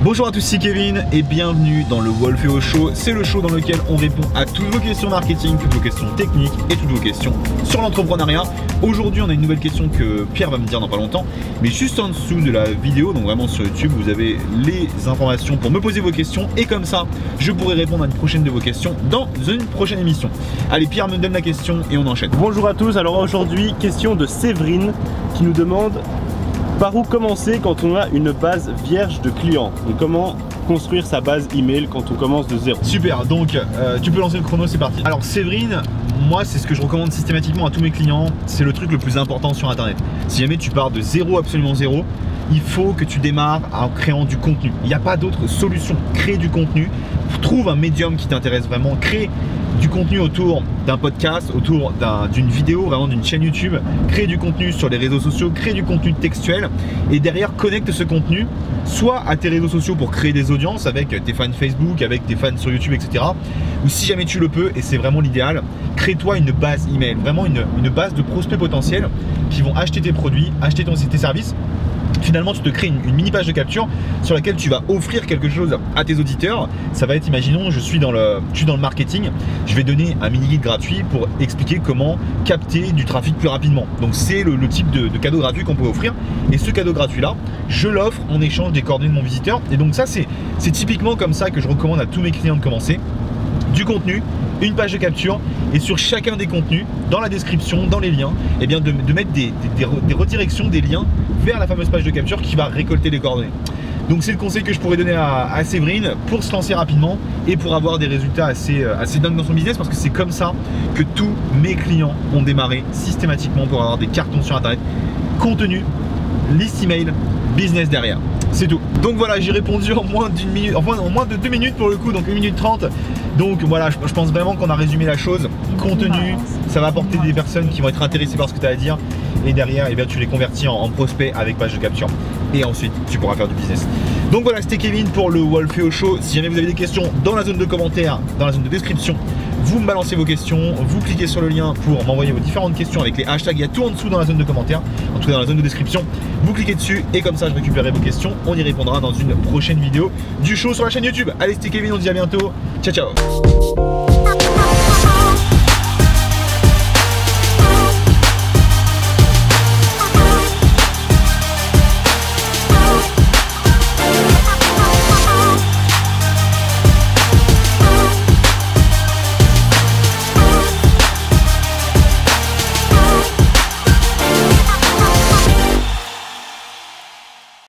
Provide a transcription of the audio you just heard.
Bonjour à tous, c'est Kevin et bienvenue dans le Wolfeo Show. C'est le show dans lequel on répond à toutes vos questions marketing, toutes vos questions techniques et toutes vos questions sur l'entrepreneuriat. Aujourd'hui, on a une nouvelle question que Pierre va me dire dans pas longtemps, mais juste en dessous de la vidéo, donc vraiment sur YouTube, vous avez les informations pour me poser vos questions et comme ça, je pourrai répondre à une prochaine de vos questions dans une prochaine émission. Allez, Pierre me donne la question et on enchaîne. Bonjour à tous, alors aujourd'hui, question de Séverine qui nous demande par où commencer quand on a une base vierge de clients. Donc comment construire sa base email quand on commence de zéro. Super, donc tu peux lancer le chrono, c'est parti. Alors Séverine, moi c'est ce que je recommande systématiquement à tous mes clients, c'est le truc le plus important sur internet. Si jamais tu pars de zéro, absolument zéro, il faut que tu démarres en créant du contenu. Il n'y a pas d'autre solution. Crée du contenu, trouve un médium qui t'intéresse vraiment, crée du contenu autour d'un podcast, autour d'une vidéo, vraiment d'une chaîne YouTube, crée du contenu sur les réseaux sociaux, crée du contenu textuel et derrière connecte ce contenu soit à tes réseaux sociaux pour créer des audiences avec tes fans Facebook, avec tes fans sur YouTube, etc. Ou si jamais tu le peux, et c'est vraiment l'idéal, crée-toi une base email, vraiment une base de prospects potentiels qui vont acheter tes produits, acheter tes services. Finalement, tu te crées une mini page de capture sur laquelle tu vas offrir quelque chose à tes auditeurs. Ça va être, imaginons, je suis dans le marketing, je vais donner un mini guide gratuit pour expliquer comment capter du trafic plus rapidement. Donc c'est le type de cadeau gratuit qu'on peut offrir. Et ce cadeau gratuit là, je l'offre en échange des coordonnées de mon visiteur. Et donc ça, c'est typiquement comme ça que je recommande à tous mes clients de commencer. Du contenu, une page de capture et sur chacun des contenus, dans la description, dans les liens, et bien de mettre des redirections, des liens vers la fameuse page de capture qui va récolter les coordonnées. Donc c'est le conseil que je pourrais donner à Séverine pour se lancer rapidement et pour avoir des résultats assez dingues dans son business, parce que c'est comme ça que tous mes clients ont démarré systématiquement pour avoir des cartons sur internet, contenu, liste email, business derrière. C'est tout. Donc voilà, j'ai répondu en moins d'une minute, enfin en moins de 2 minutes pour le coup, donc 1 minute 30. Donc voilà, je pense vraiment qu'on a résumé la chose. Contenu, ça va apporter des personnes qui vont être intéressées par ce que tu as à dire. Et derrière, eh bien, tu les convertis en prospects avec page de capture. Et ensuite, tu pourras faire du business. Donc voilà, c'était Kevin pour le Wolfeo Show. Si jamais vous avez des questions dans la zone de commentaires, dans la zone de description, vous me balancez vos questions, vous cliquez sur le lien pour m'envoyer vos différentes questions avec les hashtags. Il y a tout en dessous dans la zone de commentaires, en tout cas dans la zone de description. Vous cliquez dessus et comme ça, je récupérerai vos questions. On y répondra dans une prochaine vidéo du show sur la chaîne YouTube. Allez, c'était Kevin, on se dit à bientôt. Ciao, ciao.